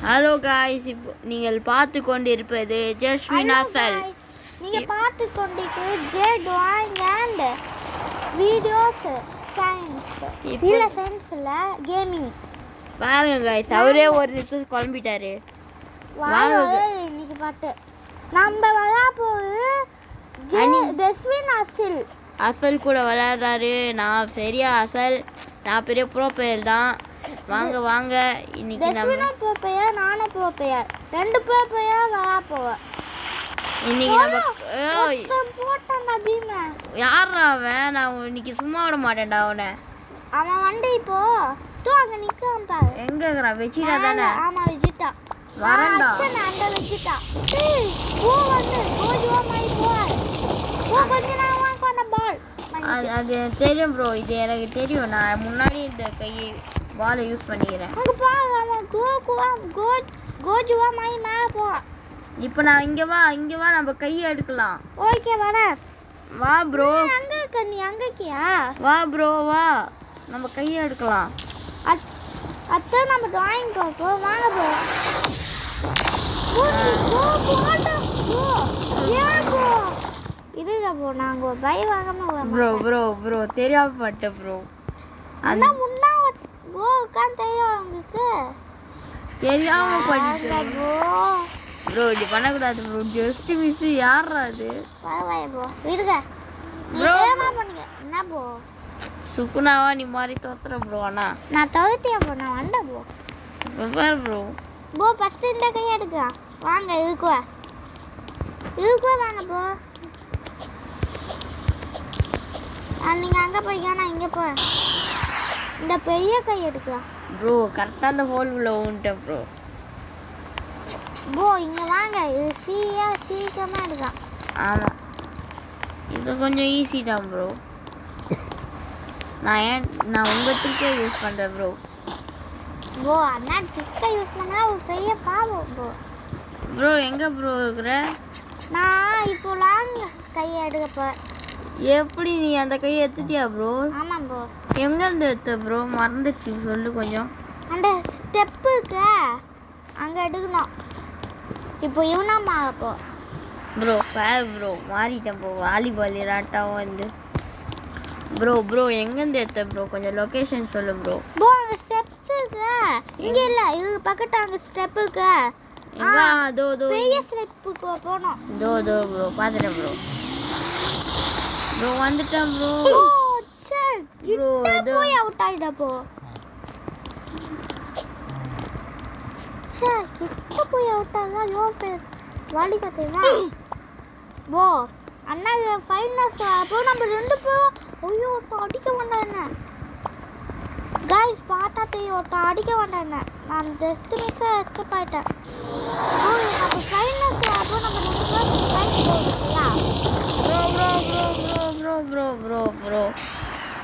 Hello guys, இப்போ நீங்கள் பார்த்து கொண்டிருப்பது ஜஸ்வின் அசல். நீங்கள் பார்த்து கொண்டிருப்பது J drawing and videos science. இல்லை சயின்ஸ் இல்லை, கேமிங். பாருங்க காய்ஸ், அவரே ஒரு நிமிஷம் குழம்பிட்டாரு. இன்னைக்கு பாட்டு நம்ம விளையாடுறது ஜஸ்வின் அசல். அசல் கூட விளையாடுறாரு. நான் சரியா அசல், நான் பெரிய ப்ரோ பிளேயர் தான். வாங்க வாங்க, இன்னைக்கு நம்ம ப்ரோ பிளேயர், நானும் ப்ரோ பிளேயர், ரெண்டு ப்ரோ பிளேயர் விளையாட போவோம். இன்னைக்கு நம்ம போட்டான்டா பீம். யாரா அவன்? நான் இன்னைக்கு சும்மா விட மாட்டேன்டா அவனை. அவன் வந்து இப்போ அங்க நிக்கான் பாரு. எங்க இருக்கறான்? வெச்சிட்டா தானே? ஆமா வெச்சிட்டா. வரண்டா அந்த வெச்சிட்டா. போ வந்து கோஜுவா மாதிரி போ. போ கொஞ்ச நேரம் வாங்க பால். அது தெரியும் ப்ரோ, இது எனக்கு தெரியும். நான் முன்னாடி இந்த கையை பாலை யூஸ் பண்ணிக்கிறேன். அங்க பாரு, அவன் கோஜுவா மாதிரி மேல போ. இப்போ நான் இங்க வா நம்ம கையை எடுக்கலாம். ஓகே வரேன். வா ப்ரோ. அங்க இருக்க, நீ அங்க இருக்கியா? வா ப்ரோ வா, நம்ம கையை எடுக்கலாம். அத்தை நம்ம டிராயிங் பார்ப்போம். வாங்க ப்ரோ. இதுங்க ப்ரோ, நாங்கள் ஒரு பை வாங்காம ப்ரோ தெரியாம பட்ட ப்ரோ. அண்ணா முன்னா ப்ரோ உட்காந்து தெரியும் உங்களுக்கு. தெரியாம பண்ணிட்டேன் ப்ரோ. இது பண்ணக்கூடாது ப்ரோ. Just miss. யாரா அது? பரவாயில்ல ப்ரோ, விடுங்க ப்ரோ. பண்ணுங்க. என்ன ப்ரோ சுகுணாவா நீ மாதிரி தோத்துற ப்ரோ. அண்ணா நான் தவிர்த்தியா ப்ரோ, நான் வந்தேன் ப்ரோ. வெவ்வேறு ப்ரோ. ப்ரோ ஃபஸ்ட்டு இந்த கையை எடுக்கலாம். வாங்க இருக்குவா வாங்க ப்ரோ. நீங்கள் அங்கே போய்க்கா, நான் இங்கே போகிறேன். இந்த பெரிய கை எடுக்கலாம் ப்ரோ. கரெக்டாக அந்த ஹோல் உள்ள ஊன்ட்டேன் ப்ரோ. ப்ரோ இங்கே வாங்க, இது சீக்கிரமாக எடுக்கலாம். ஆமாம், இது கொஞ்சம் ஈஸி தான் ப்ரோ. நான் உங்கள் ட்ரிக்கை யூஸ் பண்ணுறேன் ப்ரோ. ப்ரோ அண்ணா ட்ரிக்கை யூஸ் பண்ணால் ஒரு பெரிய பாவம் ப்ரோ. ப்ரோ எங்கே ப்ரோ இருக்கிற? நான் இப்போ லாங் கையை எடுக்கப்போகிறேன். எப்படி நீ அந்த கையை எடுத்துட்டியா ப்ரோ? ஆமாம் ப்ரோ. எங்கேருந்து எடுத்த ப்ரோ? மறந்துச்சு, சொல்லு கொஞ்சம். அந்த ஸ்டெப்பு இருக்க அங்கே எடுக்கணும். இப்போ இவனா மாறப்போ ப்ரோ. பாரு ப்ரோ, மாறிட்டேன் ப்ரோ. வாலிபால் ராட்டாவும் வந்து ப்ரோ எங்கேருந்து எடுத்த ப்ரோ? கொஞ்சம் லொக்கேஷன் சொல்லு ப்ரோ. ப்ரோ அங்கே ஸ்டெப்ஸ் இருக்கு. இங்கே இல்லை, இது பக்கத்து அங்கே ஸ்டெப் இருக்கு. எங்க? அதோ பெரிய ஸ்டெப்புக்கு போகணும். தோ ப்ரோ, பார்த்துட்டேன் ப்ரோ. ப்ரோ வந்துட்டேன் ப்ரோ. ப்ரோ இது போய் அவுட் ஆயிடா போ. கிட்ட போய் அவுட் ஆகா யோபேர் வாலி கத்தேவா. ப்ரோ அண்ணா ஃபைனல்ஸ் அப்போ நம்ம ரெண்டு பேரும் ஐயோ அடிக்க வேண்டாம் என்ன गाइस பார்த்தா தெரியும் அடிக்க வேண்டாம் என்ன. நான் ஜஸ்ட் மிஸ் எஸ்கேப் ஆயிட்டேன். ஓ நம்ம ஃபைனல்ஸ் அப்போ நம்ம ரெண்டு பேரும் ஃபைட் போடுறியா? ப்ரோ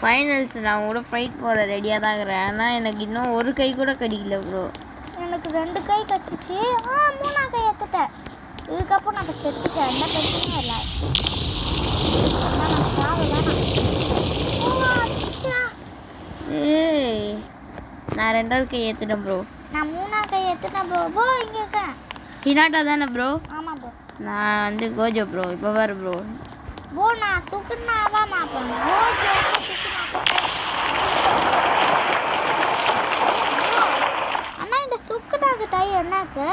ஃபைனல்ஸ் நான் கூட ஃபைட் போட ரெடியாக தான் இருக்கிறேன். ஆனால் எனக்கு இன்னும் ஒரு கை கூட கிடைக்கல ப்ரோ. எனக்கு ரெண்டு கை கடிச்சிச்சு. மூணாம் கை எடுத்துட்டேன். இதுக்கப்புறம் நம்ம செத்துட்டேன். எந்த பிரச்சனையும் இல்லை. ஏய் நான் ரெண்டாவது கை ஏற்றுட்டேன் ப்ரோ. நான் மூணாம் கை எடுத்துட்டேன் ப்ரோ. ப்ரோ இங்கே இருக்கேன். ஹினாட்டா தானே ப்ரோ? ஆமாம் ப்ரோ. நான் வந்து கோஜோ ப்ரோ. இப்போ பாரு ப்ரோ. ப்ரோ நான் சுக்குனாவா மாப்பேன். கோஜோ அண்ணா இந்த சுக்குனாக்கு தை என்னாக்கு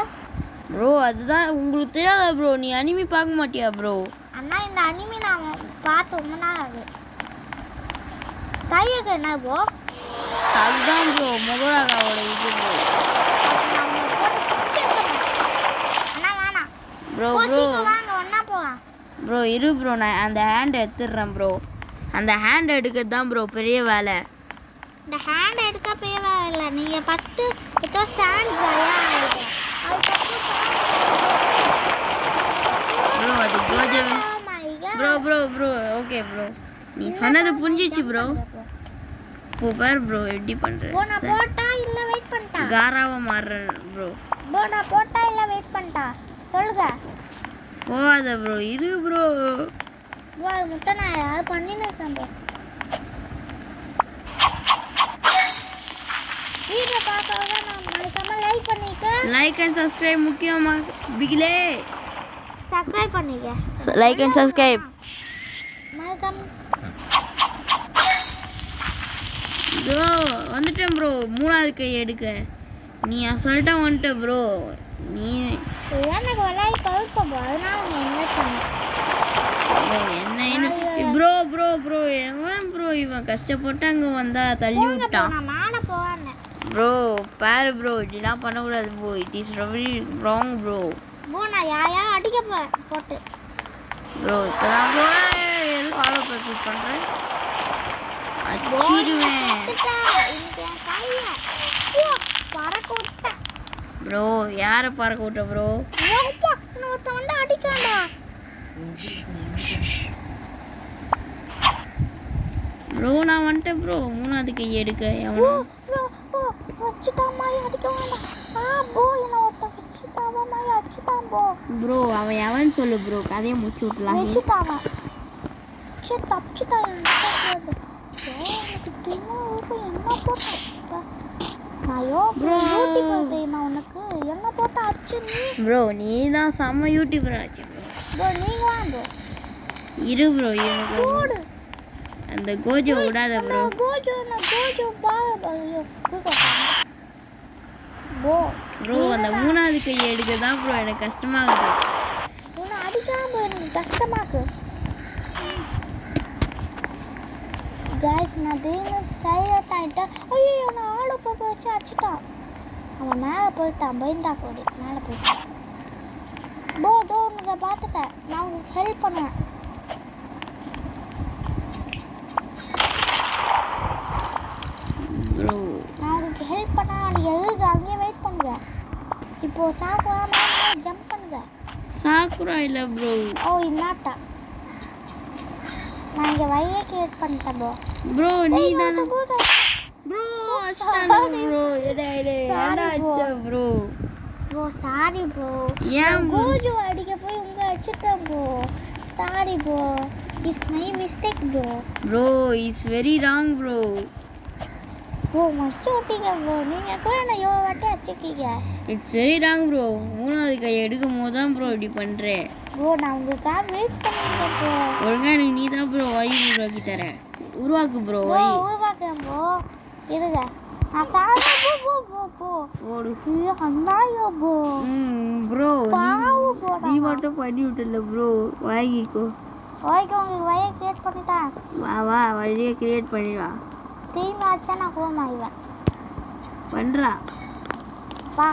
ப்ரோ? அதுதான் உங்களுக்கு தெரியாதா ப்ரோ? நீ அனிமி பார்க்க மாட்டியா ப்ரோ? அண்ணா இந்த அனிமி நான் பார்த்து ரொம்ப நாள் ஆகுது. தையக்கு என்ன ப்ரோ? அதுதான் ப்ரோ மொகராகாவோட இது ப்ரோ. ப்ரோ வாங்க ஒண்ணா போலாம். ப்ரோ இரு ப்ரோ, நான் அந்த ஹேண்ட் எடுத்துடுறேன் ப்ரோ. அந்த ஹேண்ட் எடுக்கிறது தான் ப்ரோ பெரிய வேலை. இந்த ஹேண்ட் எடுக்க பெரிய வேலை இல்லை. நீங்கள் ஃபஸ்ட்டு இப்போ ஸ்டாண்ட் வரையா ப்ரோ. அது கோஜோ ப்ரோ. ஓகே ப்ரோ, நீ சொன்னது புரிஞ்சிச்சு ப்ரோ. பாரு ப்ரோ எப்படி பண்ணுறேன். போட்டா இல்லை வெயிட் பண்ணிட்டா காராவை மாறுறேன் ப்ரோ. நான் போட்டா இல்லை வெயிட் பண்ணிட்டா சொல்லுங்க. போகாத ப்ரோ, இரு ப்ரோ. அது முட்டை நான் யாராவது பண்ணின்னு இருக்கேன் ப்ரோ. வீடியோ பார்க்கறவங்க நான் மறக்காம லைக் பண்ணிக்க. லைக் அண்ட் சப்ஸ்கிரைப் முக்கியமா பிகிலே. சப்ஸ்கிரைப் பண்ணிக்க. Like and subscribe. மறக்காம ப்ரோ வந்துட்டேன் ப்ரோ. மூணாவது கை எடுக்க நீ அசால்ட்டா வந்துட்ட ப்ரோ. நீ எனக்கு விளையாடி பழுக்க போ, அதனால நான் இன்வைட் பண்ணேன். என்ன ப்ரோ ப்ரோ ப்ரோ எவன் ப்ரோ இவன் கஷ்டப்பட்டு அங்கே வந்தா தள்ளி விட்டான். நான் மேலே போவேன் ப்ரோ பாரு ப்ரோ, இப்படிலாம் பண்ணக்கூடாது bro. It is very wrong bro. Bro நான் யாரையா அடிக்க போகிறேன் போட்டு. ப்ரோ இப்போதான் ப்ரோ எதுக்கு ஆலோ பர்சூட் பண்ணுறேன்? அடிச்சிடுவேன் ப்ரோ. யாரை பறக்க விட்ட ப்ரோ? அடிக்காண்டா ப்ரோ. நான் வந்துட்டேன் ப்ரோ. மூணாவது கை எடுக்க ப்ரோ. அவன் எவன் சொல்லு ப்ரோ, கதையை முடிச்சு விட்டலாம். ப்ரோ நீ தான் செம்ம யூடியூபர் ஆச்சு ப்ரோ. இரு ப்ரோ, எனக்கு அந்த கோஜோ விடாத ப்ரோ. ப்ரோ அந்த மூணாவது கை எடுக்க தான் ப்ரோ எனக்கு கஷ்டமாகுது. गाइस நான் திடீர்னு சைலண்ட் ஆயிட்டேன். ஐயோ நான் ஆளு போய் வச்சு அடிச்சிட்டான். அவன் மேலே போயிட்டான், பயந்தா போடி மேலே போயிட்டான். தோ உனக்கு பார்த்துட்டேன், நான் உனக்கு ஹெல்ப் பண்ணேன். ப்ரோ நான் உனக்கு ஹெல்ப் பண்ணேன். நீ எதுக்கு அங்கேயே வெயிட் பண்ணுங்க. இப்போ சாக்குரா மேலே ஜம்ப் பண்ணுங்க. சாக்குரா இல்லை ப்ரோ. ஓ இன்னாட்டா நான் இங்கே வழியே கிரியேட் பண்ணிட்டேன் ப்ரோ. ப்ரோ நீ தானே ப்ரோ அஷ்டானோ ப்ரோ. என்ன ஆச்சு ப்ரோ? Bro sorry bro. ஏன் கோஜோ அடிக்க போய் உங்க அடிச்சிட்டேன் bro. Sorry bro, it's my mistake bro. Bro it's very wrong bro. Bro மச்சு ஓட்டிங்க ப்ரோ. நீங்கள் கூட நான் யோ வாட்டி அடிச்சிருக்கீங்க. It's very wrong bro. மூணாவது கை எடுக்கும் போது தான் ப்ரோ இப்படி பண்ணுறேன். ப்ரோ நான் உங்களுக்காக வெயிட் பண்ணிருக்கேன் ப்ரோ. ஒழுங்கா எனக்கு நீ தான் ப்ரோ வழி உருவாக்கி தரேன். உருவாக்கு ப்ரோ ப்ரோ வழி. உருவாக்குறேன் ப்ரோ. இருங்க நான் சாரி போ போ போ ஓடு அண்ணாயோ ப்ரோ. ப்ரோ பாவு ப்ரோ. நீ மட்டும் பண்ணி விட்டுல ப்ரோ. வாங்கிக்கோ. ஓகே உங்களுக்கு வழியை கிரியேட் பண்ணிட்டேன். வா வா வழியை கிரியேட் பண்ணிவா. திரும்பி வச்சா நான் கோமாயிடுவேன். பண்ணுறா வா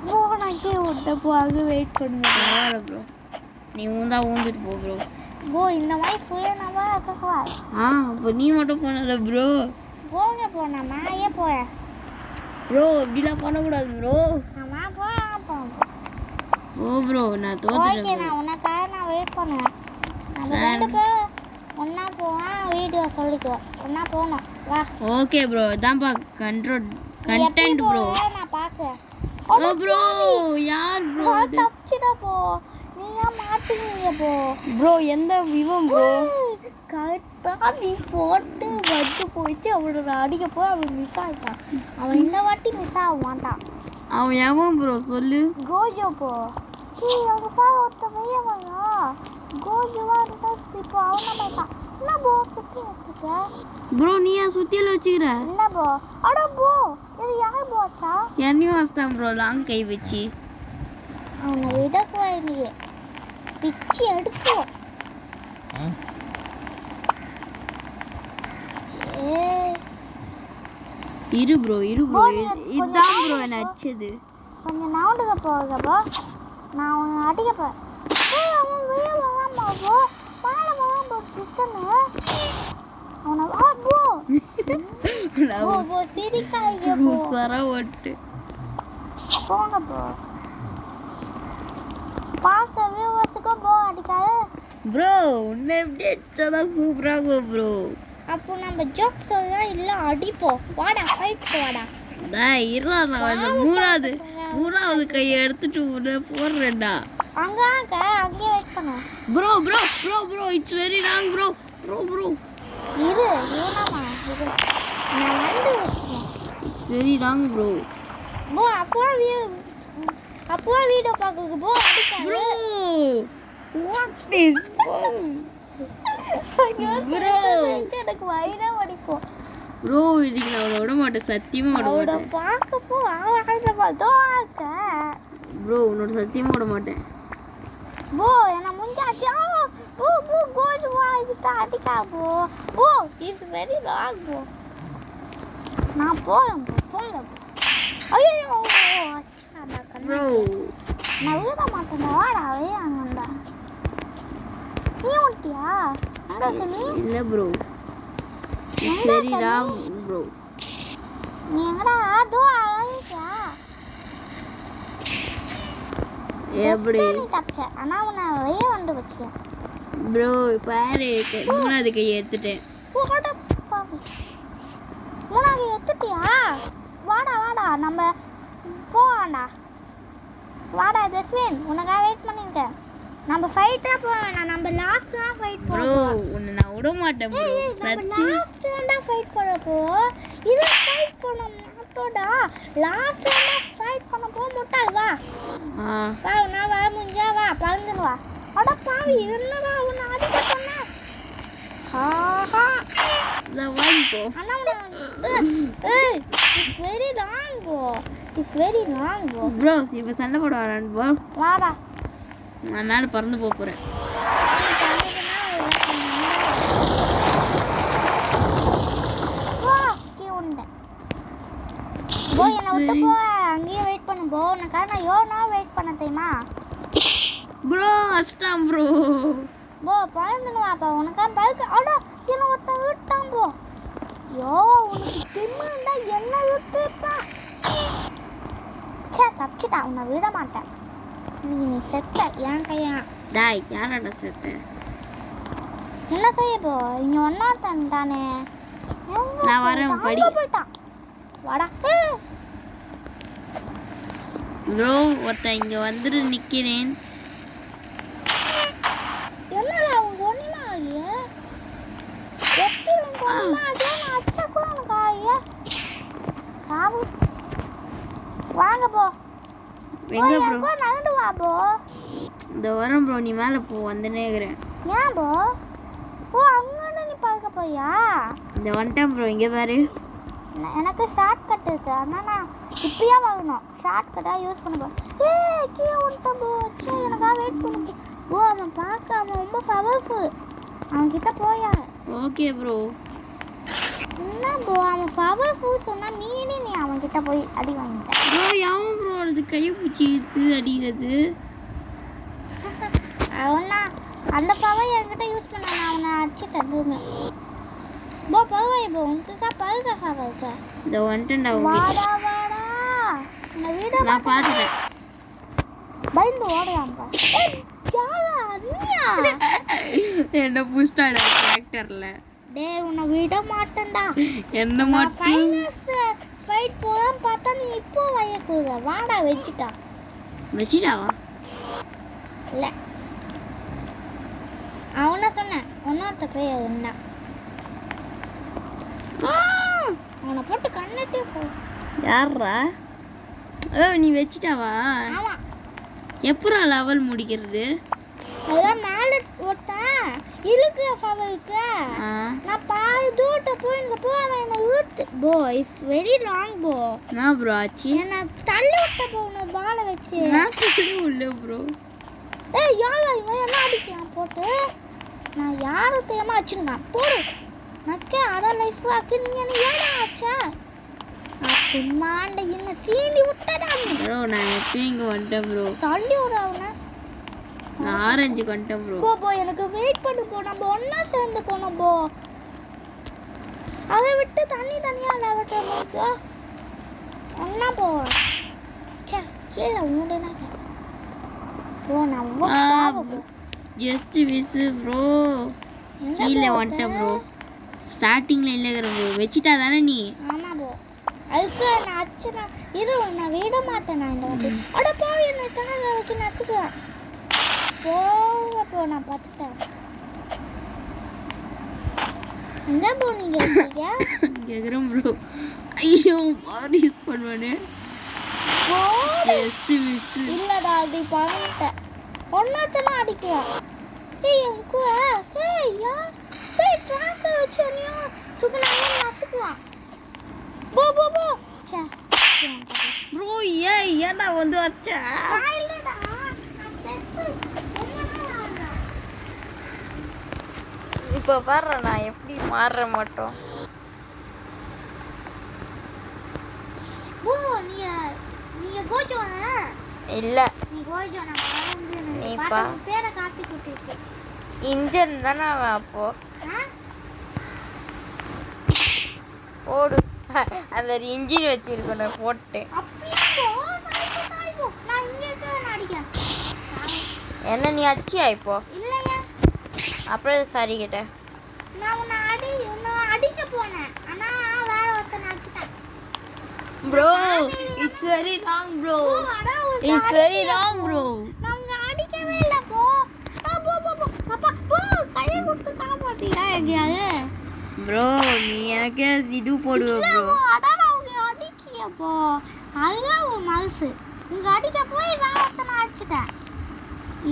ப்ரோ. நான் கீழே விட்ட போ, அங்கே வெயிட் பண்ணுவேன். பரவாயில்ல ப்ரோ, நீ ஊந்தா ஊந்துட்டு போ ப்ரோ. ப்ரோ இந்த மாதிரி சுயநலமா இருக்கக்கூடாது. அப்போ நீ மட்டும் போனல ப்ரோ. போங்க ப்ரோ, நான் மேலேயே போகிறேன் ப்ரோ. இப்படிலாம் பண்ணக்கூடாது ப்ரோ. நான் போகிறேன். ஓ ப்ரோ நான் ஓகே தோத்துட்டேன். நான் உனக்காக நான் வெயிட் பண்ணுவேன். நம்ம ரெண்டு பேரும் ஒன்றா போவேன். வீடியோ சொல்லிக்குவோம், ஒன்றா போகணும். வா. ஓகே ப்ரோ, இதான்ப்பா கண்டென்ட் ப்ரோ. நான் பார்க்குறேன். ஓ ப்ரோ யார் ப்ரோ? தப்பிச்சுடா போ. நீங்க மாட்டீங்க போ. ப்ரோ எந்த விவம் ப்ரோ? கரெக்டாக நீ போட்டு வந்து போயிட்டு அவனோட அடிக்க போய் அவன் மிஸ் ஆகிட்டான். அவன் இந்த வாட்டி மிஸ் ஆக மாட்டான். அவன் எவன் ப்ரோ சொல்லு? கோஜோ போ. அவங்க பா ஒருத்த வையவங்க கோஜோவா இருந்தா இப்போ அவனை மாட்டான். என்ன போ சுற்றி வச்சுக்க ப்ரோ? நீ ஏன் சுத்தியில் வச்சுக்கிற? என்ன போ? அட போ, இது யார் போச்சா? என்னையும் வச்சிட்டான் ப்ரோ லாங் கை வச்சு. அவனை விட போய் பிச்சு எடுக்கும். இரு ப்ரோ இதுதான் ப்ரோ என்ன அடிச்சது. கொஞ்சம் நவுண்டுக்க போகப்போ நான் அவனை அடிக்க போகிறேன். அவன் வெளியே வராமா போ. மேலே வராம போ கிச்சனு. அவனை வா போ. போ திரிக்காய்க போ. சர ஓட்டு போங்க போ. பார்க்கவே ஒத்துக்க போ அடிக்காது ப்ரோ. உன்னை எப்படி அடிச்சாதான் சூப்பராக ப்ரோ. அப்போ நம்ம ஜோக் சொல்லலாம் இல்லை அடிப்போம். வாடா ஃபைட் வாடா. இருடா நான் மூணாவது கையை எடுத்துட்டு உடனே போடுறேன்டா. அங்கேயே வெயிட் பண்ணு. Bro bro bro bro it's very wrong bro. Bro bro இரு இவனாமா இரு நான் வந்து வச்சுக்கேன். Very wrong bro. போ அப்போ வீடியோ பார்க்குது போ அடிக்காத ப்ரோ வாட் இஸ் ப்ரோ? எனக்கு வயிறே வலிக்கும் ப்ரோ. இதுக்கு நான் விட மாட்டேன், சத்தியமா விட அவட மாட்டேன் பார்க்க போ ப்ரோ. உன்னோட சத்தியமா விட மாட்டேன். போ என்ன முஞ்சாச்சு போ கோல் வா இது அடிக்கா போ இஸ் வெரி ராங் போ. நான் போறேன் ஐயோ ப்ரோ நான் விட மாட்டேன் வாடா அங்கண்டா. நீ ஓட்டியா அங்க நீ இல்ல bro. It's very wrong bro. நீ எங்கடா தோ அழகா எப்படி நீ தப்பிச்ச ஆனா உன்னை வெளியே வந்து வச்சுக்கேன் ப்ரோ. பாரு, மூணாவது கை எடுத்துட்டேன். போடா பாவி மூணாவது எடுத்துட்டியா? வாடா நம்ம போவாண்டா. வாடா ஜஸ்வின் உனக்காக வெயிட் பண்ணிருக்கேன். நம்ம ஃபைட்டா போவேனா? நம்ம லாஸ்ட் தான் ஃபைட் ப்ரோ. போறோம். உன்னை நான் விட மாட்டேன் ப்ரோ. நம்ம லாஸ்ட் தான் ஃபைட் போறப்போ இது ஃபைட் பண்ண மாட்டோடா. லாஸ்ட் தான் ஃபைட் பண்ண போ முட்டாள் வா. வா நான் வா முஞ்சா வா பறந்துன்னு வா. அட பாவி என்னடா உன்னை அடிக்க சொன்னா? ஆஹா நான் வாங்கிக்கோ. அண்ணா ஏய் it's very wrong bro bro இப்போ சண்டை போட வரான் ப்ரோ. வாடா நான் மேலே பறந்து போகிறேன். போ என்னை விட்டு போ அங்கேயே வெயிட் பண்ணு போ. உனக்காக நான் எவ்வளோ வெயிட் பண்ண தெரியுமா ப்ரோ? அஷ்டம் ப்ரோ. போ பறந்துன்னு வாப்பா உனக்காக பறக்க. அடா என்ன ஒருத்தன் விட்டான் போ. யோ உனக்கு திம்முண்டா என்ன விட்டுப்பா. சே தப்பிச்சிட்டா உன்னை விட மாட்டேன். நீ செத்த என் கையா டாய் யாரடா செத்த? என்ன செய்ய போ இங்க ஒன்னாத்தான் தானே. நான் வரேன் படி. போயிட்டான் வாடா ப்ரோ. ஒருத்தன் இங்க வந்துட்டு நிக்கிறேன். என்னடா உங்க ஒண்ணுமா ஆகிய எப்படி உங்க ஒண்ணுமா ஆகிய நான் அச்சா கூட உனக்கு ஆகிய சாவு. வாங்க போ எங்க ப்ரோ? போ நடந்து வா போ. இந்த வரேன் ப்ரோ. நீ மேலே போ, வந்துனே இருக்கிறேன். ஏன் போ ஓ அங்கே நீ பார்க்க போயா? இந்த வந்துட்டேன் ப்ரோ. இங்கே பாரு. எனக்கு ஷார்ட் கட் இருக்கு ஆனால் நான் இப்பயே வாங்கணும். ஷார்ட் கட்டாக யூஸ் பண்ண போ. கீழே விட்டேன் போ. சே எனக்காக வெயிட் பண்ணு போ. அவன் பார்க்க அவன் ரொம்ப பவர்ஃபுல். அவன்கிட்ட போயா? Okay bro. என்ன போ அவன் பவர்ஃபுல் சொன்னால் மீறி நீ அவன்கிட்ட போய் அடி வாங்கிட்ட ப்ரோ. யாவும் ப்ரோ அது கையை பிடிச்சி இழுத்து அடிக்கிறது. அவனா அந்த பவர் என்கிட்ட யூஸ் பண்ண நான் அவனை அடிச்சுட்டேன் பூமி. போ பருவாய் போ உனக்குக்கா பருக்கா பருக்கா. இந்த வந்துட்டேன்டா. வாடா இந்த வீடியோ நான் பார்த்துட்டேன். பயந்து ஓடுறான்ப்பா. யாரா அண்ணியா? என்ன புஷ்டாடா டிராக்டர்ல. டேய் உன்னை விட மாட்டேன்டா. என்ன மட்டும் ஃபைனல்ஸ் ஃபைட் போலாம் பார்த்தா நீ இப்போ வயக்குற. வாடா வெச்சிட்டா. வச்சிட்டாவா? இல்ல அவனை சொன்னேன் ஒன்னாத்த போய் என்ன அவனை போட்டு கண்ணட்டே போ. யாரா? நீ வச்சிட்டாவா? ஆமா எப்பரா லெவல் முடிக்கிறது? அதான் மேலே ஒருத்தன் இருக்கு ஃபவருக்கு. நான் பாதி தூட்ட போய் எனக்கு போ அவன் என்ன ஊத்து போ. இட்ஸ் வெரி ராங் போ. நான் ப்ரோ ஆச்சு என்ன தள்ளி விட்ட போ உன்னை பாலை வச்சு. நான் தள்ளி உள்ள ப்ரோ. யாரா இவன் என்ன அடிக்கிறான் போட்டு? நான் யாரை தெரியாம வச்சுருந்தான் போடு நக்க அட லைஃப் ஆக்கு. நீ என்ன ஏடா ஆச்சா? சும்மாண்ட என்ன சீண்டி விட்டடா ப்ரோ. நான் எப்பயும் இங்கே வந்துட்டேன் ப்ரோ. தள்ளி விட அவனை. நான் ஆரஞ்சு வந்துட்டேன் ப்ரோ. போ எனக்கு வெயிட் பண்ணு போ. நம்ம ஒன்னா சேர்ந்து போனோம் போ. அதை விட்டு தனியா விட்டு ஒன்னா போவோம். சே கீழே உண்டுனா போ. நம்ம ஜஸ்ட் மிஸ் ப்ரோ. கீழே வந்துட்டேன் ப்ரோ. ஸ்டார்டிங்கில் இல்லைங்கிற ப்ரோ. வச்சிட்டா தானே நீ? ஆமா போ. அதுக்கு நான் அச்சுனா இரு நான் விட மாட்டேன். நான் இந்த வாட்டி அட போ என்ன தாங்க வச்சு நசுக்குவேன் போ. நான் பார்த்துட்டேன். எங்க போனீங்க நீங்க? கேக்குறேன் ப்ரோ. ஐயோ பார் யூஸ் பண்ணுவானே. Just miss. இல்லடா அது பண்ணிட்டேன். ஒன்னத்தனா அடிக்குவேன். ஏய் எனக்கு ஏய் யா ஏய் ட்ராக் வச்சனியோ சுகுனால நசுக்குவான். போ போ போ. ச்சே. ப்ரோ ஏன்டா வந்து வச்ச? நான் இல்லடா. நான் செத்து. இப்போ பாரு நான் எப்படி மாற மாட்டோம். ஓ நீங்க கோஜோனா? இல்ல நீ கோஜோனா நீ பாரு பா. பேரை காத்தி குட்டிச்சு. இன்ஜன் தானே அவன் அப்போ. ஆ? ஓடு. அந்த இன்ஜின் வச்சிருக்கணும் போட்டேன். அப்படியே போ சாய்போ. நான் இங்க இருக்க அடிக்கிறேன். என்ன நீ அடிச்சியா இப்போ? இல்லையா? அப்புறம் சாரி கேட்ட. நான் உன்னை அடிக்க போனேன். ஆனா வேற ஒருத்தனை அடிச்சிட்டேன். Bro it's very wrong bro. அடா இட்ஸ் வெரி ராங் ப்ரோ. நான் உன்னை அடிக்கவே இல்ல போ. போ போ போ. அப்பா போ கையை கொடுத்து காப்பாத்திடா எங்கயாவது. ப்ரோ நீ எனக்கு இது போடுவ ப்ரோ. அடா நான் உன்னை அடிக்கிய போ. அதுதான் உன் மனசு. உங்க அடிக்க போய் வேற ஒருத்தனை அடிச்சிட்டேன்.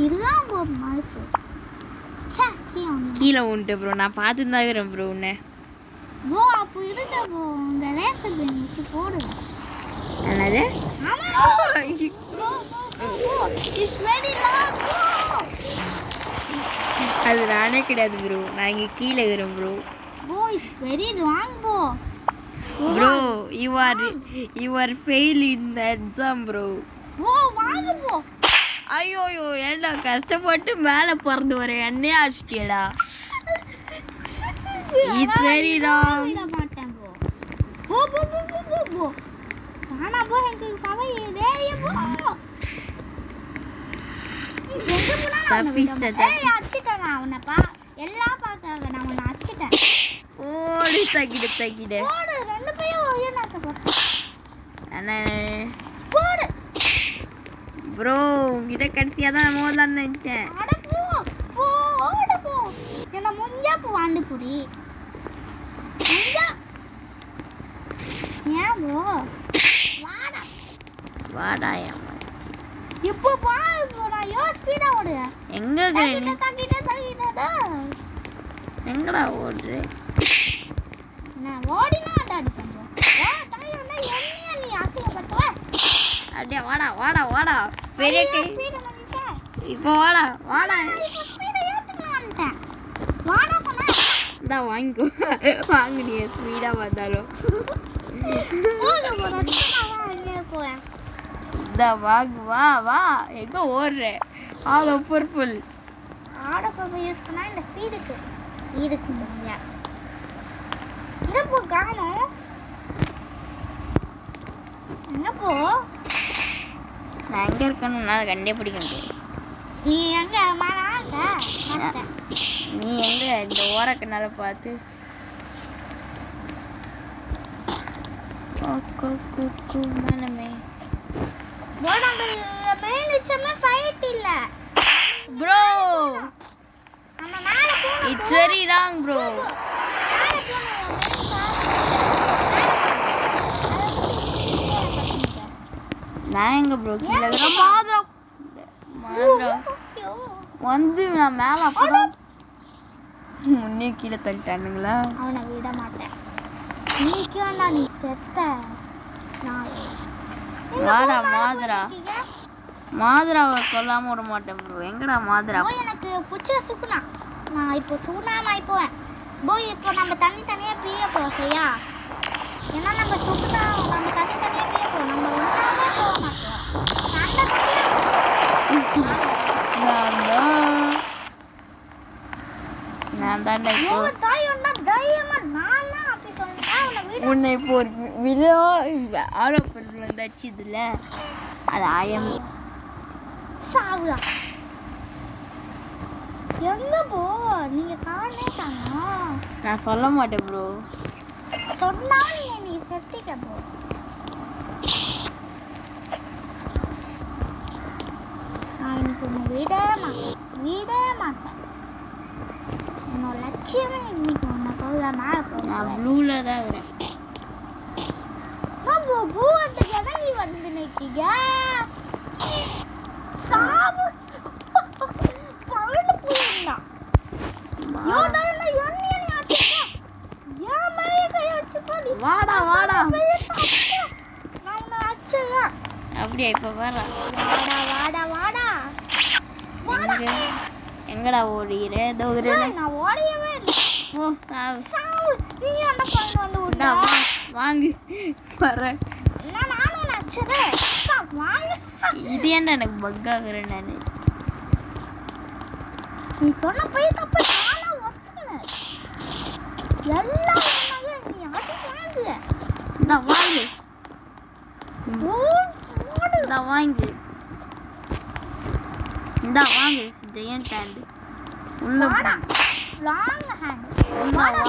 இதுதான் உன் மனசு. ச்சே கீழே உண்டு ப்ரோ. நான் பார்த்துட்டு தான் இருக்கிறேன் ப்ரோ உன்னை. போ அப்போ இருக்க போ. உங்க ரேசர் பென் வச்சு போடு. என்னது? ஆமா. இட்ஸ் வெரி லாங் போ. அது நானே கிடையாது ப்ரோ. நான் இங்கே கீழே இருக்கிறேன் bro. Bro, it's very wrong, bro. Bro, you are fail in the exam, bro. Bro, வாங்க bro. ஐயோ ஏன்டா கஷ்டப்பட்டு மேலே பிறந்து வர என்னையே அடிச்சிட்டியடா. It's very wrong. விட மாட்டேன் bro. போ. நானா போ எனக்கு சவை வேறிய போ. எங்க போனா தப்பிச்சிட்ட. ஏய் அடிச்சிட்டேன் நான் அவனை பா. எல்லாம் பார்க்கறாங்க நான் அவனை அடிச்சிட்டேன். ஓடி தக்கிடு. போடு ரெண்டு பையும் ஒரே நாக்க போடு. அண்ணே போடு. ப்ரோ உங்ககிட்ட கட்டியா தான் மோதலான்னு நினைச்சேன். அட போடு போ. என்ன முஞ்சா போ வாண்டு புடி. முஞ்சா. ஏன் bro? வாடா இப்போ பாரு bro நான் ஸ்பீடா ஓடுறேன். எங்க தக்கிட்டா. எங்கடா ஓடுற? நான் ஓடினா அடிப்பேன் bro. தாயன்னா என்னைய நீ ஆசைப்பட்டவ. அப்படியே வாடா பெரிய கை. ஸ்பீடா வந்துட்ட. இப்போ வாடா இப்போ ஸ்பீடா ஏத்துக்கலாம்ட்டேன். வாடா சொன்னா. இந்தா வாங்கிக்கோ. வாங்கு நீ ஸ்பீடா வந்தாலும். போங்க bro நான் அங்கே போறேன். இந்தா வாங்கு வா எங்க ஓடுற? All purple. ஆடப்ப யூஸ் பண்ணா இந்த ஸ்பீடுக்கு இல்லையா? என்ன போ காணோம்? என்ன போ? நான் எங்க இருக்கேன்னு நான் கண்டுபிடிக்க முடியும். நீ எங்க மாட்டேன். நீ எங்க இந்த ஓரக்கனால பார்த்து மனமே bro நம்ம மேல நிச்சயமா ஃபைட் இல்ல bro. நம்ம மேல போறோம். It's very wrong bro. நான் எங்க ப்ரோ கீழே இருக்கிறேன். மாதரா வந்து நான் மேலே அப்பதான் முன்னே கீழே தள்ளிட்டானுங்களா. அவனை விட மாட்டேன். நீக்கா நீ செத்த. வாடா மாதராவை சொல்லாம விட மாட்டேன் ப்ரோ. எங்கடா மாதரா? எனக்கு பிடிச்ச சுக்குனா நான் இப்போ சுகுணாம ஆயிப்போவேன். போய் இப்போ நம்ம தனித்தனியா பிரிய போவோம் சரியா? ஏன்னா நம்ம சுகுணா நம்ம தனித்தனியா பிரிய போவோம். நம்ம ஒன்றாவே போக மாட்டோம். நான் தாண்டா இப்போ உன்னை இப்போ ஒரு விழா ஆரோப்பணம் வந்தாச்சு இதுல. அது ஆயம் சாவுதா எங்க போ நீங்க காணேட்டாங்க. நான் சொல்ல மாட்டேன் ப்ரோ. சொன்னா நீ செத்திக்க போ. நான் இன்னைக்கு உன்னை விட மாட்டேன். என்னோட லட்சியமே இன்னைக்கு உன்னை போல மேலே நான் ப்ளூவில் தான் வரேன். பூ வந்து இறங்கி வந்து நிற்கீங்க சாவு பழனு போயிருந்தான் வாடா வாடா நான் அச்சையா அப்படியா இப்போ வர வாடா வாடா வாடா எங்கடா ஓடுகிற? ஏதோ ஒரு நான் ஓடியவே இல்லை. ஓ சாவு சாவு நீ என்ன பண்ண வந்து விட்டா வாங்கு வர. நானும் அச்சறேன் வாங்க. இது ஏன்டா எனக்கு பக் ஆகுறேன் நான். நீ சொன்ன போய் தப்பு நானா ஒத்துக்கிறேன். எல்லாம் நீ அடி வாங்க. இந்த வாங்கு இந்த வாங்கு இந்த வாங்கு ஜெயண்ட் ஹேண்ட் உள்ள லாங் ஹேண்ட் வாங்கு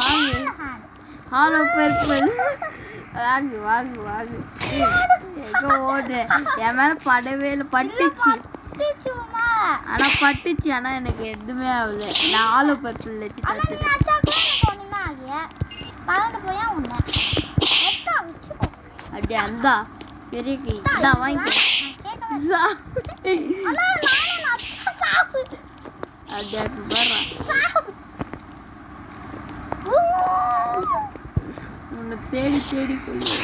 ஹாலோ பர்பிள் வாங்கு வாங்கு வாங்கு. எங்க ஓடுற? என் மேல படவே இல்லை. பட்டுச்சு ஆனா பட்டுச்சு ஆனா எனக்கு எதுவுமே ஆகல. நான் ஹாலோ பர்பிள் வச்சு அப்படியே அந்த பெரிய கை இதான் வாங்கி அப்படியே உன்னை தேடி தேடி கொள்ளு.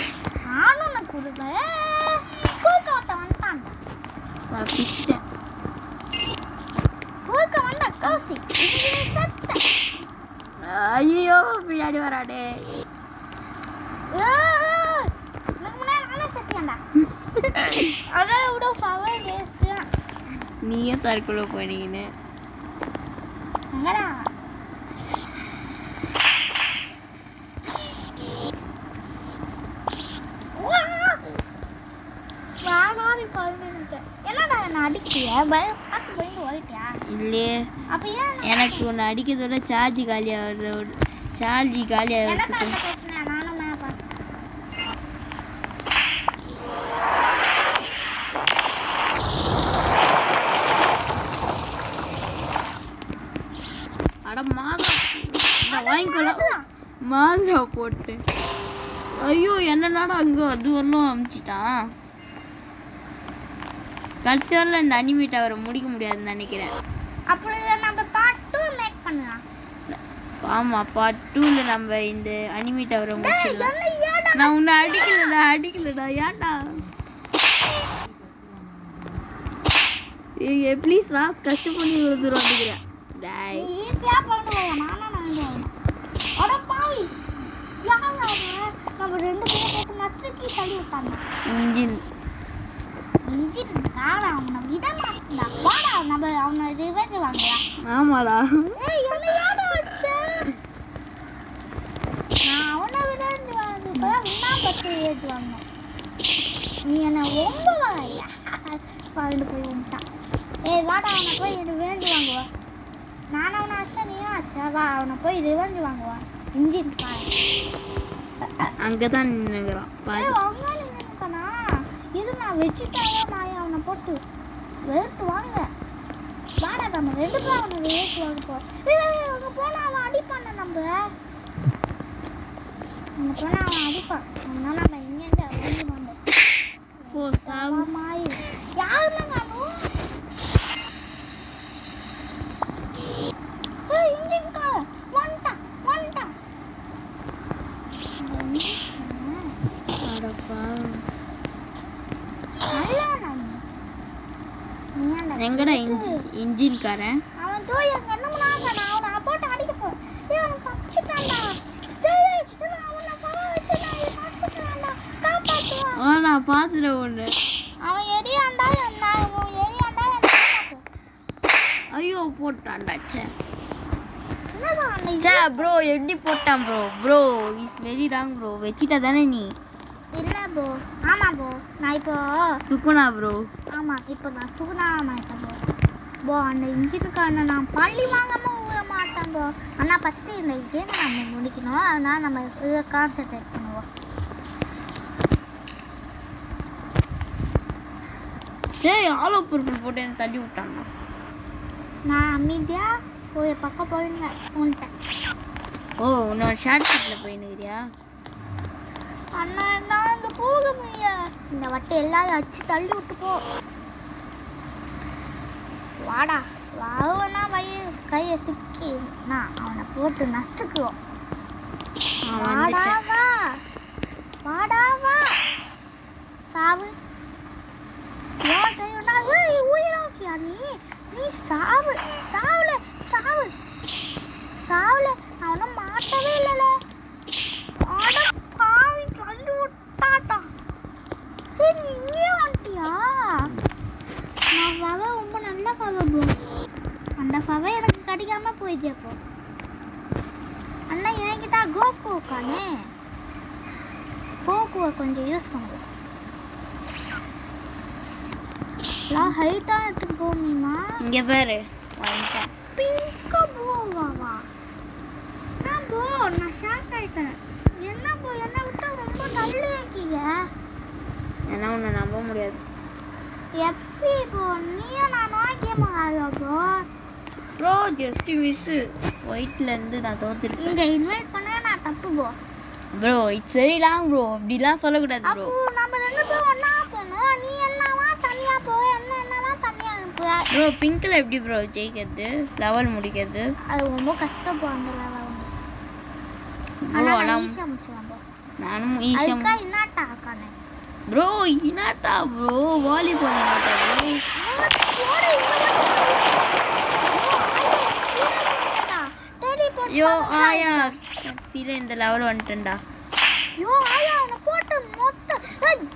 ஐயோ பின்னாடி வராடே. நீயும் தற்கொலை போனீங்கன்னு இல்லையே. எனக்கு ஒன்று அடிக்கிறதோட சார்ஜ் காலியாக அட மாதா வாங்கிக்கலாம் மாதா போட்டு. ஐயோ என்னடா அங்கே அது ஒன்றும் அமுச்சிட்டான். கடைசி வரல இந்த அனிமேட் அவரை முடிக்க முடியாதுன்னு நினைக்கிறேன். ஆமாம் பார்ட் 2ல நம்ம இந்த அனிமேட் அவரை முடிச்சிடலாம். நான் உன்னை அடிக்கலடா ஏன்டா? ஏய் ப்ளீஸ் வா, கஷ்டப்பட்டு இவ்வளோ தூரம் வந்துக்கிறேன். இன்ஜின் ஆமாடா நீ என்ன ரொம்ப பழண்டு போய் வந்துட்டான். ஏய் வாடா அவனை போய் ரிவெஞ்ச் வாங்குவா. நான் அவனை அச்சா நீயும் அச்சா வா அவனை போய் ரிவெஞ்ச் வாங்குவா. இன்ஜின் அங்கதான் நின்னுக்கிறான். இது நான் வச்சுட்டாவே நான் அவனை போட்டு வெறுத்து வாங்க. வாடா நம்ம 2 பேரும் அவனை வெறுத்து வாங்க அங்கே போனா அவன் அடிப்பான். நம்ம போனா அவன் அடிப்பான். அதனால நம்ம இங்கேருந்து அடிச்சு வாங்க. ஓ சாமாயி யாருமே நானும் இன்ஜின் கார் வந்துட்டான். எங்கடா இன்ஜின் காரன்? அவன் தோ எங்க என்னமுனா நான் அவனை போட்டு அடிக்க போறேன். அவன் தப்பிச்சிட்டான்டா. நான் பாத்துறேன் ஒண்ணு. அவன் எரியாண்டா என்ன ஐயோ போட்டான்டா. ப்ரோ எப்படி போட்டான் bro is very wrong bro. வச்சிட்டா தானே நீ? இல்ல ப்ரோ. ஆமா ப்ரோ நான் இப்போ சுகுணா ப்ரோ. ஆமா இப்போ நான் சுகுணா மாட்டேன் ப்ரோ. அந்த இன்ஜினுக்கான நான் பள்ளி வாங்காம விட மாட்டேன் ப்ரோ. ஆனால் ஃபஸ்ட்டு இந்த கேமை நம்ம முடிக்கணும். அதனால நம்ம இதை கான்சன்ட்ரேட் பண்ணுவோம். ஏய் ஆலோ பர்பிள் போட்டு என்ன தள்ளி விட்டாங்க. நான் அமைதியாக ஒரு பக்கம் போயிட்டேன். ஓ உன்னோட ஷார்ட் கட்டில் போயினுக்கிறியா? அண்ணா நான் இங்க போக முடியாது. இந்த வட்டை எல்லாரும் அடிச்சு தள்ளி விட்டு போ. வாடா வாவனா கையை சிக்கி நான் அவனை போட்டு நசுக்குவோம். வாடா வா வாடா வா சாவு. ஏன் கையோடா உயிரோக்கியா நீ சாவு சாவுல சாவு சாவுல அவனும் மாட்டவே இல்லைல. ஆட பாவி தள்ளி விட்டாட்டா. நீ இங்கே வந்துட்டியா? நான் ஃபவை ரொம்ப நல்ல ஃபவை ப்ரோ. அந்த ஃபவை எனக்கு கிடைக்காம போயிடுச்சு. அப்போ அண்ணா என்கிட்ட கோகு இருக்கானே, கோகுவை கொஞ்சம் யூஸ் பண்ணுவோம். ஹைட்டான இடத்துக்கு போகணுமா? இங்கே பாரு பிங்கா போவாவா? நான் போ நான் ஷாக் ஆயிட்டேன். என்ன போ என்ன விட்டு ரொம்ப தள்ளி வைக்கீங்க. ஏன்னா உன்னை நம்ப முடியாது. எப்படி போ நீயும் நானும் கேம் ஆகாதா ப்ரோ? ப்ரோ ஜஸ்ட் மிஸ்ஸு ஒயிட்லேருந்து நான் தோத்துருக்கேன். இங்கே இன்வைட் பண்ண நான் தப்பு போ. Bro it's very long bro, அப்படிலாம் சொல்லக்கூடாது ப்ரோ. அப்போ நம்ம ரெண்டு பேரும் ஒன்றா போகணும். நீ என்னவா தனியாக போ, என்னவா தனியாக அனுப்பு. ப்ரோ பிங்க்கில் எப்படி ப்ரோ ஜெயிக்கிறது, லெவல் முடிக்கிறது? அது ரொம்ப கஷ்டம் ப்ரோ அந்த லெவல். ப்ரோ ஆனால் ஈஸியாக முடிச்சுக்கலாம் ப்ரோ. நானும் ஈஸியாக அதுக்காக இன்னாட்டா ஆக்கானே ப்ரோ. இனாட்டா ப்ரோ, வாலிபால் இனாட்டா ப்ரோ. யோ ஆயா கீழே இந்த லெவல் வந்துட்டேன்டா. யோ ஆயா அவனை போட்டு மொத்த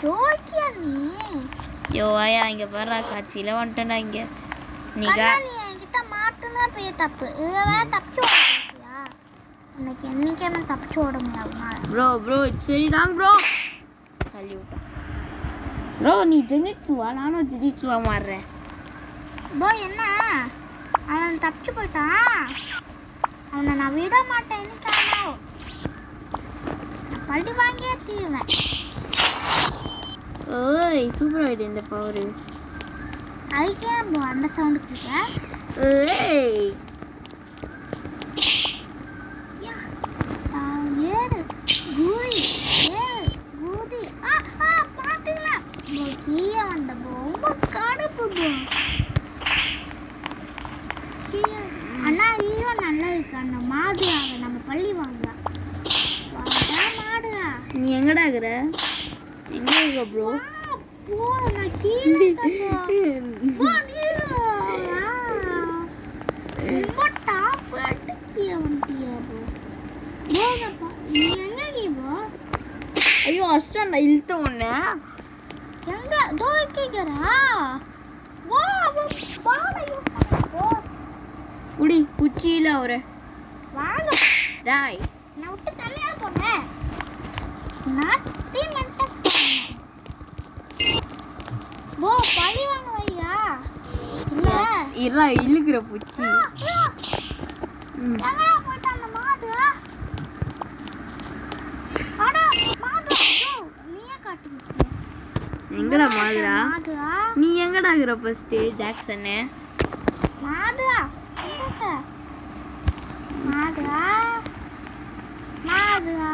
ஜோக்கியா நீ. யோ ஆயா இங்கே வர்றா கடைசியில் வந்துட்டேன்டா. இங்கே நீ என்கிட்ட மாட்டுனா பெரிய தப்பு. இதை தப்பிச்சு ஓட பார்த்தியா? உனக்கு என்னைக்குமே தப்பிச்சு ஓட முடியாது bro. Bro it's very long bro. தள்ளி விட்டான் ப்ரோ. நீ ஜெனிட்ஸுவா? நானும் ஜெனிட்ஸுவா மாறுறேன் ப்ரோ. என்ன அவன் தப்பிச்சு போயிட்டான். அவனை நான் விட மாட்டேன். இன்னைக்கானோ பழி வாங்கியே தீருவேன். ஓய் சூப்பர் ஆயிடுது இந்த பவர். அதுக்கே ப்ரோ அந்த சவுண்டு கொடுக்க. ஏய் ஏறு கூதி ஏறு கூதி. பாத்தீங்களா ப்ரோ கீழே வந்த ரொம்ப கடுப்பு ப்ரோ. அண்ணா ஐயோ நல்லா இருக்கு. அந்த மாடுவாங்க நம்ம பள்ளி வாங்கலாம். மாடுவா நீ எங்கடா இருக்கிற? எங்க இருக்க ப்ரோ? போ நான் கீழே ரொம்ப டாப் அடிக்கிய வண்டியா ப்ரோ. போங்கப்பா நீ எங்க நீ ப்ரோ? ஐயோ அஷ்டம் நான் இழுத்த ஒண்ணு. எங்க தோ கேக்குறா? வா பாடையோ போ. குடி குச்சியில ஒரு வாங்க டாய். நான் விட்டு தனியா போனேன். நாட்டி மட்டும் போ பழி வாங்க வையா. இல்ல இரா இழுக்கிற பூச்சி. எங்கடா போயிட்ட அந்த மாடு? அட மாடு நீயே காட்டு. எங்கடா மாதுரா? மாடுவா நீ எங்கடா இருக்கிற ஃபர்ஸ்ட் ஜாக்சன்? மாடுவா மாடுவா மாடுவா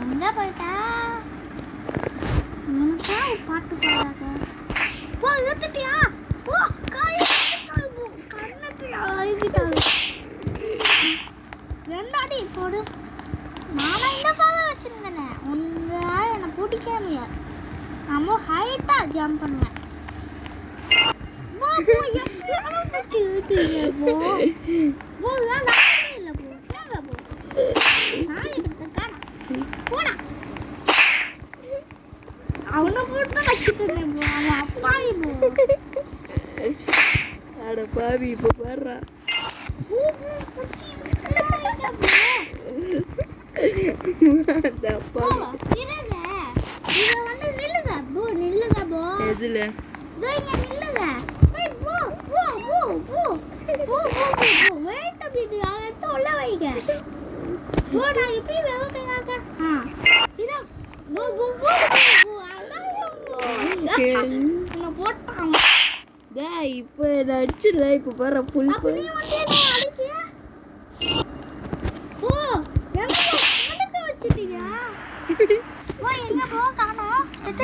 எங்க போயிட்டா? உனக்கா பாட்டு பாடாத. போ எடுத்துட்டியா? போ காய் கண்ணத்தியா அழுகிட்டாங்க. ரெண்டாடி போடு. நானா இந்த பாவை வச்சிருந்தேனே உன்னா என்னை பிடிக்கவே முடியாது. நம்ம ஹைட்டா ஜம்ப் பண்ணுவேன். போ போ எப்படியாலும் பிடிச்சி இழுக்கிறீங்க போ. போ நான் இல்லை போ கேங்க போ. நான் எடுத்துக்கா போடா. அவனை போட்டு தான் வச்சுட்டேன் போ. அவன் அப்பாவி போ. அட பாவி இப்போ பாடுறா. எதுல இப்போ அடிச்சுல இப்போ பாரு புல்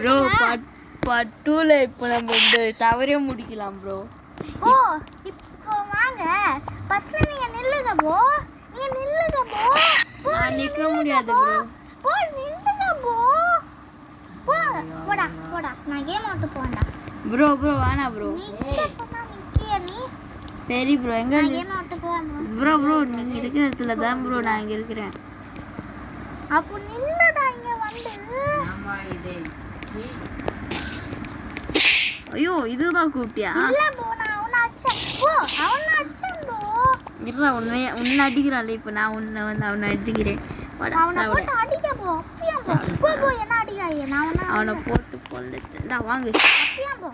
ப்ரோ பார்ட் 2ல இப்போ நம்ம இந்த தவறே முடிக்கலாம் ப்ரோ. ஓ இப்போ வாங்க ஃபர்ஸ்ட் நீங்க நில்லுங்க ப்ரோ. நீங்க நில்லுங்க ப்ரோ. நான் நிக்க முடியாது ப்ரோ. போ நில்லுங்க ப்ரோ. போடா போடா நான் கேம் ஆட்டு போறேன்டா. ப்ரோ வேணா ப்ரோ. நிக்க சொன்னா நிக்கிய நீ. சரி ப்ரோ எங்க நான் கேம் ஆட்டு போறேன் ப்ரோ நீங்க இருக்கிற இடத்துல தான் ப்ரோ நான் இங்க இருக்கிறேன். அப்போ நில்லுடா இங்க வந்து. ஐயோ இதுதான் கூப்பிட்டியா? இல்ல ப்ரோ நான் அவன அடிச்சேன். ஓ அவன அடிச்சேன் ப்ரோ. இல்ல உன்னை அடிக்கிறான்ல இப்போ நான் உன்னை வந்து அவனை அடிக்கிறேன். அவனை போட்டு அடிக்க போ. அப்படியே போ என்ன அடிக்காதே. நான் அவனை போட்டு கொல்லுட்டு இந்தா வாங்கு. அப்படியே போ.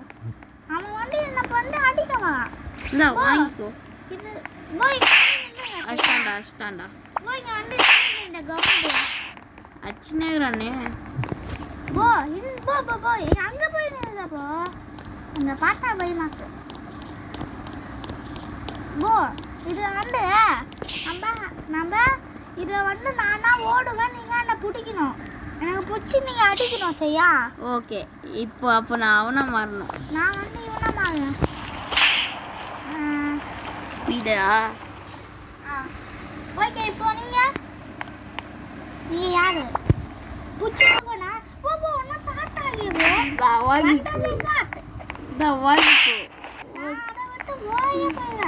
அவன் வந்து என்ன பண்ணி அடிக்கவா? இந்தா வாங்கிக்கோ. இது போய் அஷ்டாண்டா போய் இங்க வந்து இந்த கவுண்ட் அச்சினேறானே. போ போ அங்க போய் நில்லுடா போ. அங்க பாத்தா பயமாக்கு. போ இது வந்து நம்ம இத வந்து நானா ஓடுவேன். நீங்க என்ன பிடிக்கணும். எனக்கு பிடிச்சி நீங்க அடிக்கணும் சரியா? ஓகே இப்போ அப்போ நான் அவனா மாறணும். நான் வந்து இவனா மாறுவேன். ஸ்பீடா ஓகே இப்போ நீங்க யாரு புடிச்சுக்கோனா போ ஒண்ணு சாட் ஆகியே ப்ரோ. வா வாங்கிக்கோ. சாட் இந்தா வாங்கிக்கோ. அட விட்டு ஓயே போங்க.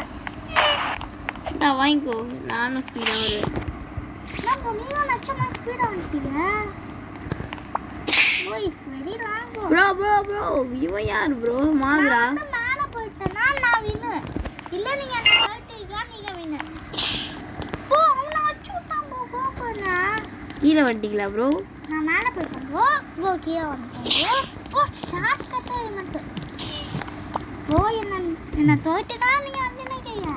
இந்தா வாங்கிக்கோ. நானும் ஸ்பீடா வருவேன். நம்ம நீங்க லட்சமா ஸ்பீடா வந்துட்டீங்க. ஓய் வெரி லாங் ப்ரோ இவன் யார் ப்ரோ மாதுரா? நான் மேல போயிட்டேனா நான் வின்னு. இல்ல நீங்க என்ன கழட்டிங்க நீங்க வின்னு. போ அவன அச்சுட்டான் போ போனா. கீழே வந்துட்டீங்களா ப்ரோ? நான் மேல போயிட்டேன் போ கீழே வந்துட்டேன் போ ஷார்ட் கட் எனக்கு. போ என்ன தோட்டினா நீங்க வந்து நினைக்கீங்க.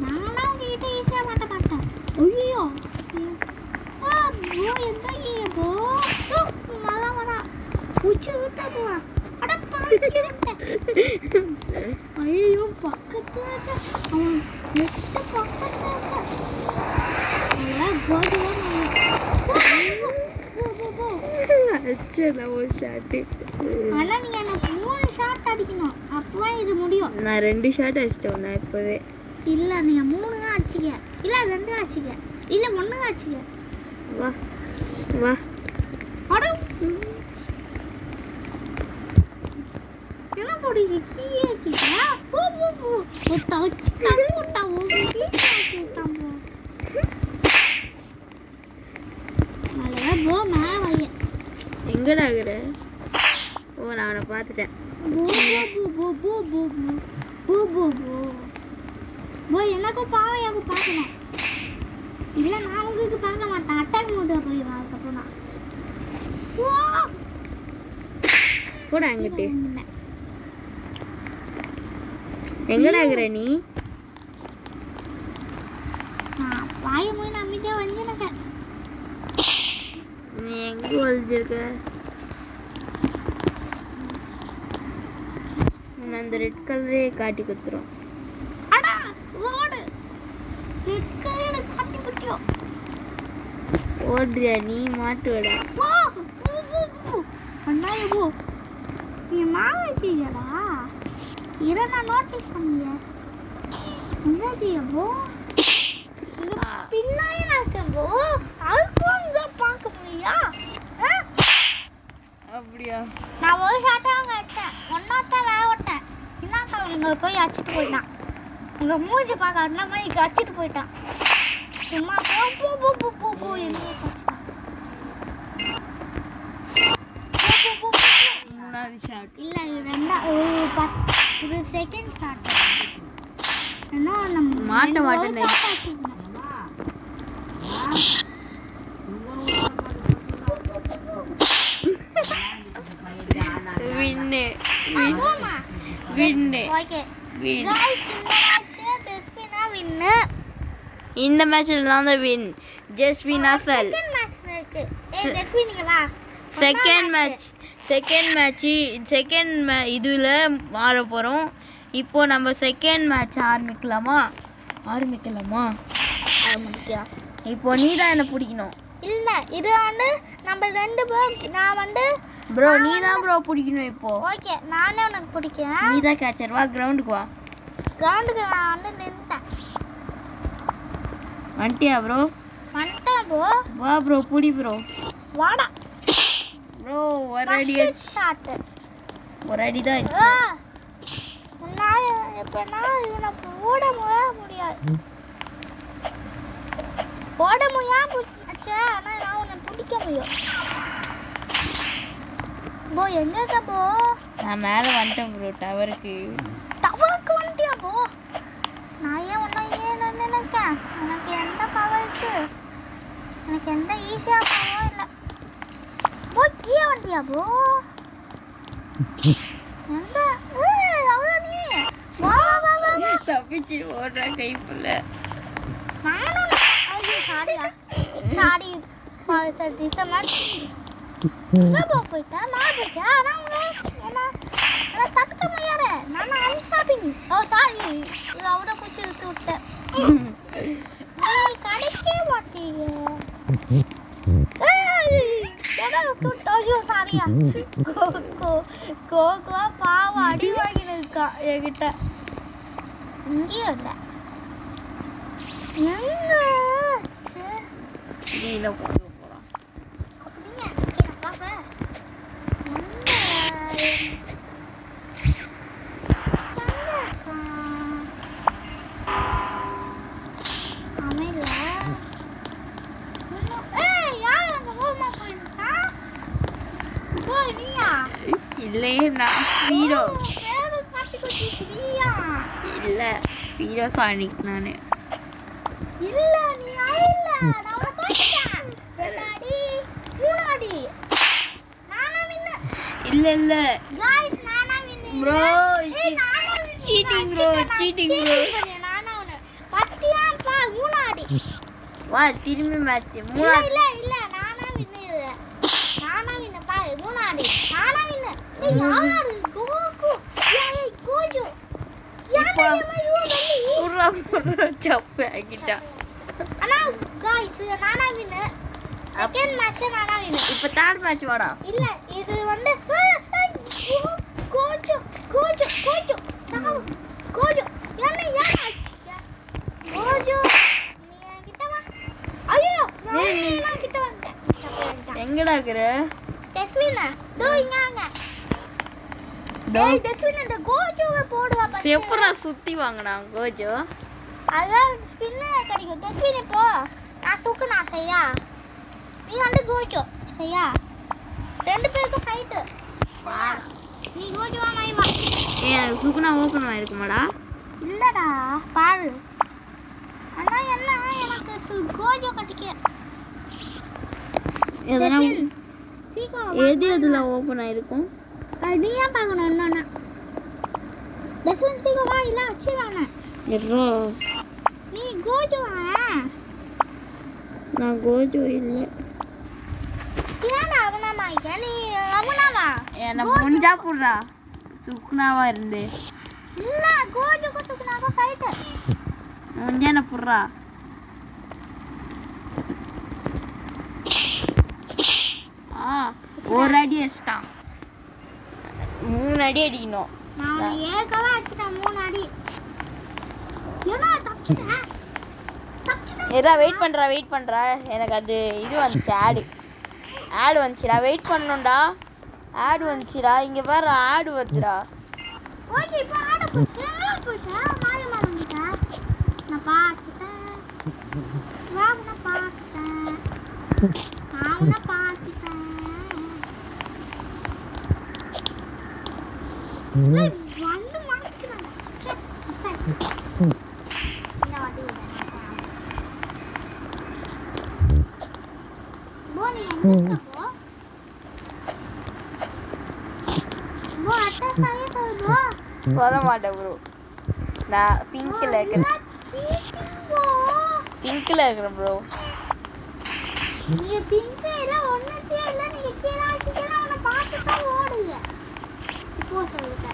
நானா உங்ககிட்ட ஈஸியா மாட்ட மாட்டேன். ஐயோ ப்ரோ எங்க கீழே போ மழை பூச்சி விட்டா போ. அட பாக்கிறேன். ஐயோ பக்கத்துல அவன் நெட்ட பக்கத்துல அவன் கோதுவா ஒரு ஷாட். ஆனா நீங்க எனக்கு 3 ஷாட் அடிக்கணும். அப்பதான் இது முடியும். நான் 2 ஷாட் அடிச்சிட்டேன் நான் இப்பவே. இல்ல நீங்க 3 தான் அடிச்சீங்க. இல்ல 2 அடிச்சீங்க. இல்ல 1 தான் அடிச்சீங்க. வா அட என்ன போடுங்க கீழே கீழே போ ஒட்டா ஓகே போட்டாம்போ. நல்ல போ மேல வைய. எங்கடா இருக்கிற? ஓ நான் அவனை பார்த்துட்டேன். போ எனக்கும் பாவையாக்கும் பார்க்கணும். இல்ல நான் உங்களுக்கு பார்க்க மாட்டேன். அட்டாக் மோட்ல போயிடுவேன் அதுக்கப்புறம் நான். போடா அங்கிட்டு. எங்கடா இருக்கிற நீ? வாய மூடி அமைதியா வந்து நீ எங்க ஒளிஞ்சிருக்க? நான் அந்த ரெட் கலரே காட்டி குத்துறோம். அடா ஓடு. ரெட் கலர் காட்டி குத்தியோ. ஓடுறியா நீ? மாட்டுவடா. அண்ணா போ. நீ மாவீங்களா? இரண்டா நோட்டீஸ் பண்ணீங்க. என்னடியா போ? பின்னாடி நான் போ. அல்போங்க பார்க்க முடியா? அப்படியா? நான் ஒரு ஷாட்டா அங்க அடிச்சேன். ஒன்னாத்தான் வேவட்டேன். இன்னொருத்தன் உங்களை போய் அடிச்சிட்டு போயிட்டான். உங்க மூஞ்சி பார்க்க அண்ணா மாதிரி அடிச்சிட்டு போயிட்டான். சும்மா போ என்ன மூணாவது ஷாட். இல்ல இது செகண்ட் ஷாட். என்ன நம்ம மாட்ட மாட்டேன். வின்னு ஓகே गाइस இந்த மேட்ச்ல நான் தான் வின். ஜஸ்வின் அசல். செகண்ட் மேட்ச் இருக்கு. ஜஸ்வின் நீங்க வா. செகண்ட் மேட்ச் இதுல மாற போறோம். இப்போ நம்ம செகண்ட் மேட்ச் ஆரம்பிக்கலாம். இப்போ நீ தான் என்ன பிடிக்கணும். இல்ல இது வந்து நம்ம 2 பேர் நான் வந்து ப்ரோ நீ தான் ப்ரோ பிடிக்கணும் இப்போ. ஓகே நானே உனக்கு பிடிக்கிறேன். நீ தான் கேட்சர். வா கிரவுண்டுக்கு வா. கிரவுண்டுக்கு நான் வந்து நின்னுட்டேன். வந்துட்டியா ப்ரோ? வந்துட்டேன் ப்ரோ. வா ப்ரோ புடி ப்ரோ. வாடா ப்ரோ ஒரு அடி அடிச்சு. ஒரு அடி தான் அடிச்சு. நான் எப்பனா இவனை போட முடியாது. போட முடியாது ஆனா நான் உன்னை பிடிக்க முடியும். போ எங்க இருக்க போ? நான் மேலே வந்துட்டேன் ப்ரோ டவருக்கு. டவருக்கு வந்துட்டியா போ? நான் ஏன் உன்னை நினைக்கிறேன். எனக்கு எந்த பவர் இருக்கு? எனக்கு எந்த ஈஸியா பவர் இல்லை. போ கீழே வந்துட்டியா போ? எந்த அவ்வளோ நீ வா வா வா தப்பிச்சு ஓடுற கைப்புள்ள. நானும் சாரியா சாரி பார்த்து டிசமாட் போ போய்ட்டேன். நான் போய்ட்டேன். ஆனால் என்ன தடுக்க முடியாது. நான் அன்சாப்பிங். ஓ சாரி இது அவரை பிடிச்சி இழுத்து விட்டேன். நீ கிடைக்கவே மாட்டீங்க. சாரியா கோகோ பாவம் அடி வாங்கின்னு இருக்கான் என்கிட்ட. இங்கேயும் இல்லை கீழே போக போகிறான். இல்லையே நான் ஸ்பீடோ இல்லை ஸ்பீடோ காணிக் நான் இல்ல நீ இல்ல நான் உன்னை பாத்துட்டேன். ரெண்டாடி மூணாடி நானா வின். இல்ல இல்ல गाइस நானா win bro. Cheating bro cheating bro. நானா உன்னை பத்தியா பா மூணாடி. வா திரும்பி மேட்ச் இல்ல மூணாவது. இல்ல இல்ல நானா வின் இது. நானா வின் பா மூணாடி. நானா வின். ஏய் யாரு கோகு ஏய் கோஜு இப்போ புர்ரா புர்ரா சப்பு ஆகிட்டா. அண்ணா गाइस நானா வின். செகண்ட் மேட்ச் நானா வின். இப்போ தேர்ட் மேட்ச் வாடா. இல்ல இது வந்து கோஜு கோஜு கோஜு கோஜு என்ன ஏன் கோஜு நீ கிட்ட வா. ஐயோ நான் கிட்ட வந்துட்டேன். எங்கடா இருக்கற? டெஸ்மினா தோ இங்கங்க. டேய் டெஸ்மினா இந்த கோஜுவை போடுடா பா. செப்புரா சுத்தி வாங்குனா கோஜு. அதான் ஸ்பின் கிடைக்கும். டெஸ்மினா போ. நான் தூக்குனா சரியா? நீ வந்து கோஜு சரியா? ரெண்டு பேருக்கு ஃபைட். வா நீ கோஜு வா மை வா. ஏய் சுகுனா ஓபன் ஆயிருக்குமாடா? இல்லடா பாரு. அண்ணா என்ன எனக்கு கோஜு கட்டிக்க. எதனா சீக்கிரம் எது எதுல ஓபன் ஆயிருக்கும்? நீ ஏன் பார்க்கணும் என்னன்னா டெஸ்மின் சீக்கிரம் வா இல்ல வச்சிரானே. எர்ரோ நீ கோஜு வா. நான் கோஜு இல்ல. ஏன்டா அவனா மாய்க்க நீ அவனா வா. என்ன முஞ்சா புடுறா சுகுனாவா இருந்து. இல்ல கோஜு குத்துக்குனாக ஃபைட். முஞ்சன புடுறா. ஒரு அடி அடிச்சிட்டான். 3 அடி அடிக்கணும். நான் ஏகவா அடிச்சிட்டேன் 3 அடி. ஏனா தப்பிட்டேன். ஏதா வெயிட் பண்றா எனக்கு அது இது வந்துச்சு ஆட் வந்துச்சுடா. வெயிட் பண்ணணும்டா. ஆட் வந்துச்சுடா. இங்க பாரு ஆட் வருதுடா. ஓகே இப்போ ஆட போச்சா மாய மறந்துட்ட. நான் பாத்துட்டேன். வா நான் பாத்துட்டேன். நான் பாத்துட்டேன். வந்து மாத்திக்கிறாங்க. இந்த வாட்டி போனி எங்க போ. போ அட்ட சாயே போ. சொல்ல மாட்டேன் ப்ரோ. நான் பிங்க்ல இருக்கிறேன். ப்ரோ. நீங்க பிங்க் எல்லாம் ஒண்ணுதே இல்ல. நீங்க கீழ அவன பார்த்து தான் ஓடுங்க. இப்போ சொல்லுங்க.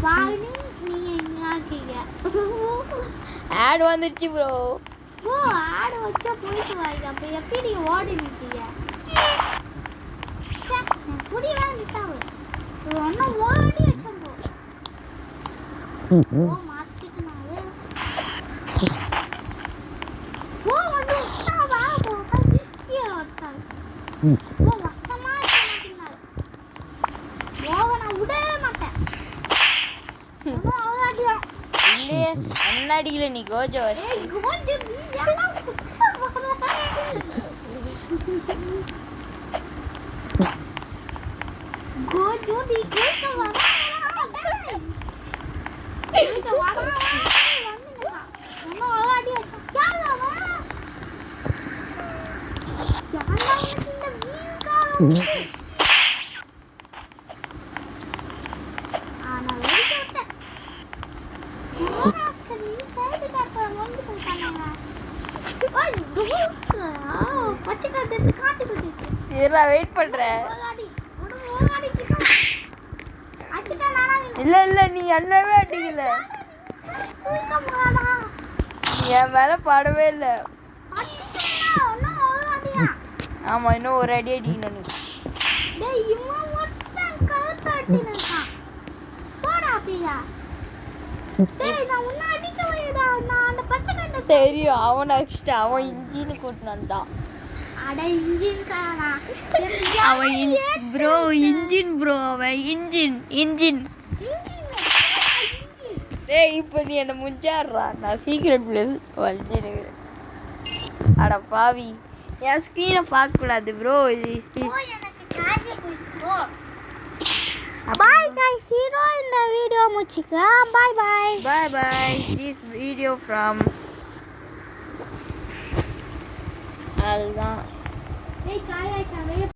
வாங்கி நீங்க எங்க இருக்கீங்க? ஆட் வந்துருச்சு ப்ரோ. ஓ ஆட் வச்சா போயிட்டு வாங்க. அப்ப எப்படி நீங்க ஓடி நிக்கீங்க? சே முடியவே நிட்டாவு ஒன்னும் ஓடி வச்சோம் ஓ மாத்திக்கினாரு ஓ வந்து வா போட்டா நிக்கிய வட்டாரு ஓ வசமா மாத்தினாரு ஓவன விடவே மாட்டேன் ஓவடியா இல்லையே அண்ணாடியில நீ கோஜோ ஏய் கோஜோ நீ யாரா கோஜோ நீ கோஜோ வா கோஜோ வா வந்துடா ஒண்ணு ஓவடியா யாரா வா யாரா இந்த வீங்கா ஆனா வெயிட்ட ஓராக்கறி சைடு காட்ட வந்து போட்டாங்க ஓய் துவுக்கா பச்சை காட்டு காட்டி குதிச்சு இருடா வெயிட் பண்றேன் ஓடாடி ஓடாடி கிட்ட அடிடா நானா இல்ல நீ என்னவே அடிக்கல தூக்க போடா நீ என் மேல படவே இல்ல அடிடா ஒண்ணு ஓடாடியா ஆமா இன்னும் ஒரு அடி அடிக்கணும் நீ டேய் இவன் ஒருத்தன் கழுத்து அடினான் போடா பியா டேய் நான் உன்னை அடிக்க வைடா நான் அந்த பச்சை கண்ட தெரியும் அவன் அடிச்சிட்டு அவன் இன்ஜின் கூட்டினான்டா அட இன்ஜின் காரா அவன் ப்ரோ இன்ஜின் ப்ரோ அவன் இன்ஜின் டேய் இப்போ நீ என்ன முஞ்சாடுறா நான் சீக்ரெட் பிளேஸ் வந்துருக்கிறேன் அட பாவி என் ஸ்க்ரீனை பார்க்கக்கூடாது ப்ரோ எனக்கு சார்ஜ் போயிடுச்சு பாய் गाइस ஹீரோ இந்த வீடியோ முடிச்சுக்கலாம் bye this video from அதுதான் ஏய் காயா